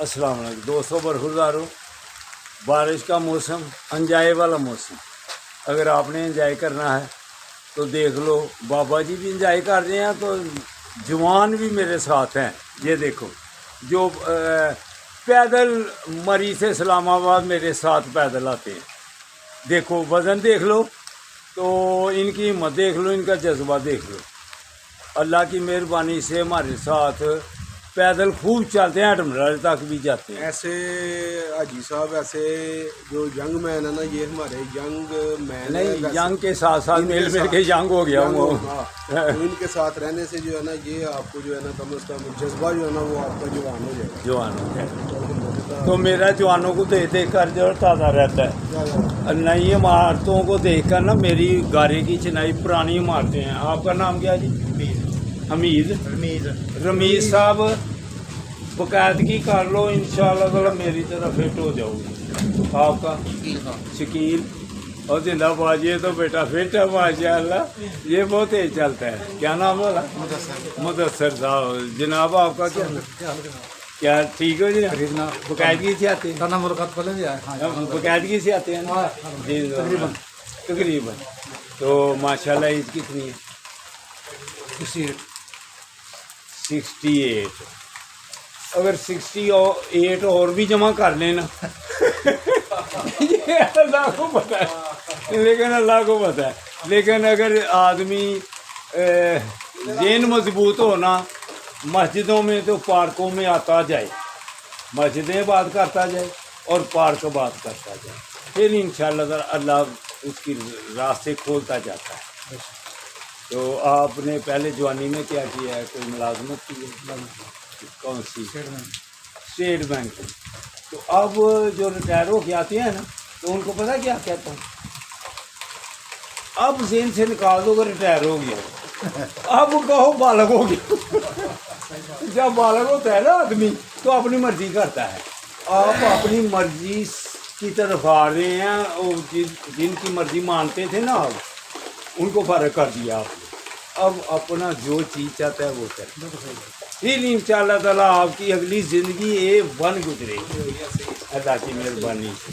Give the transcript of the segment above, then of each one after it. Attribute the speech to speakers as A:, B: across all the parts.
A: अस्सलाम वालेकुम दोस्तों, बरखुरदारों। बारिश का मौसम, एंजॉय वाला मौसम। अगर आपने एंजॉय करना है तो देख लो, बाबा जी भी एंजॉय कर रहे हैं तो जवान भी मेरे साथ हैं। ये देखो, जो पैदल मरी से इस्लामाबाद मेरे साथ पैदल आते हैं। देखो वज़न देख लो, तो इनकी हिम्मत देख लो, इनका जज्बा देख लो। अल्लाह की मेहरबानी से हमारे साथ पैदल खूब चलते हैं, अटमराज तक भी जाते हैं।
B: ऐसे हाजी साहब, ऐसे जो यंग मैन है ना, ये हमारे यंग मैन
A: नहीं,
B: है।
A: यंग के साथ साथ मिल के यंग हो गया वो।
B: तो इनके साथ रहने से जो है ना, ये आपको जो है ना कम से कम जज्बा जो है ना वो आपका जवान हो जाएगा।
A: जवान हो गया तो मेरा जवानों को देख देख कर जो ताज़ा रहता है। नई इमारतों को देख कर ना मेरी गाड़ी की चिनाई पुरानी इमारतें हैं। आपका नाम क्या जी? हमीद रमीज साहब, बाकायदगी कर लो, इंशाल्लाह ताला मेरी तरह फिट हो जाओगे। आपका शकील और जिंदाबाद। ये तो बेटा फिट है माशाल्लाह, ये बहुत तेज चलता है। क्या नाम बोला? मुदस्सर साहब। जनाब आपका क्या ठीक हो जी? बाकायदगी से आते हैं, बाकायदगी से आते हैं ना जी, तकरीबन। तो माशाल्लाह एज कितनी है? 68। अगर 68 और भी जमा कर लेना ये अल्लाह को पता है, लेकिन अल्लाह को पता है। लेकिन अगर आदमी ज़हन मजबूत हो ना, मस्जिदों में तो पार्कों में आता जाए, मस्जिदें बात करता जाए और पार्क बात करता जाए, फिर इंशाअल्लाह अल्लाह उसकी रास्ते खोलता जाता है। तो आपने पहले जवानी में क्या किया है? कोई मुलाजमत की है? कौन सी? State bank. तो अब जो रिटायर हो के आते हैं ना, तो उनको पता क्या कहता हूँ, अब जेन से निकाल दो, रिटायर हो गया। अब कहो बालक हो गया। जब बालक होता है ना आदमी, तो अपनी मर्जी करता है। आप अपनी मर्जी की तरफ आ रहे हैं, और जिनकी मर्जी मानते थे ना, आप उनको फर्क कर दिया आपने। अब अपना जो चीज़ चाहता है वो करें, फिर इंशाअल्लाह ताला आपकी अगली ज़िंदगी बन गुजरेगी अल्लाह की मेहरबानी से।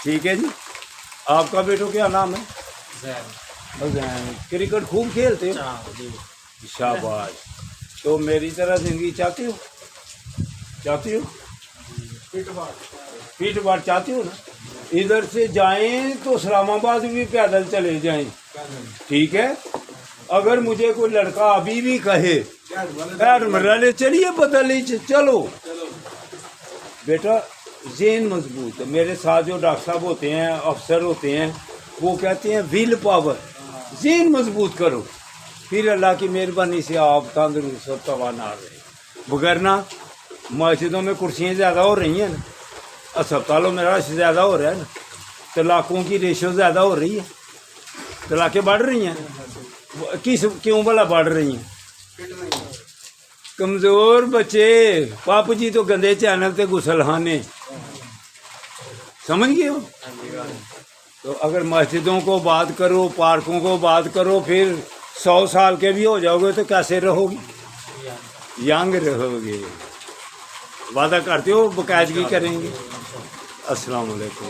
A: ठीक है जी। आपका बेटो क्या नाम है? जैन। क्रिकेट खूब खेलते हो? शाबाश। तो मेरी तरह ज़िंदगी चाहती हो? चाहती हो? फिट बार चाहती हो ना? इधर से जाएं तो इस्लामाबाद भी पैदल चले जाएं, ठीक है। अगर मुझे कोई लड़का अभी भी कहे यार मरले चलिए बदल चलो, बेटा ज़हन मजबूत है। मेरे साथ जो डॉक्टर साहब होते हैं, अफसर होते हैं, वो कहते हैं विल पावर, ज़हन मजबूत करो, फिर अल्लाह की मेहरबानी से आप तंदुरुस्त और तवाना रहे। वगरना मस्जिदों में कुर्सियाँ ज़्यादा हो रही हैं ना, अस्पतालों में रश ज़्यादा हो रहा है ना, तलाकों की रेशो ज़्यादा हो रही है, तलाक़ें बढ़ रही हैं। क्यों भला बढ़ रही हैं? कमज़ोर बच्चे, पापू जी तो गंदे चैनल ते गुसलखाने, समझ गए हो? तो अगर मस्जिदों को बात करो, पार्कों को बात करो, फिर 100 साल के भी हो जाओगे तो कैसे रहोगे? यंग रहोगे। वादा करते हो बाकायदगी करेंगे? अस्सलाम वालेकुम।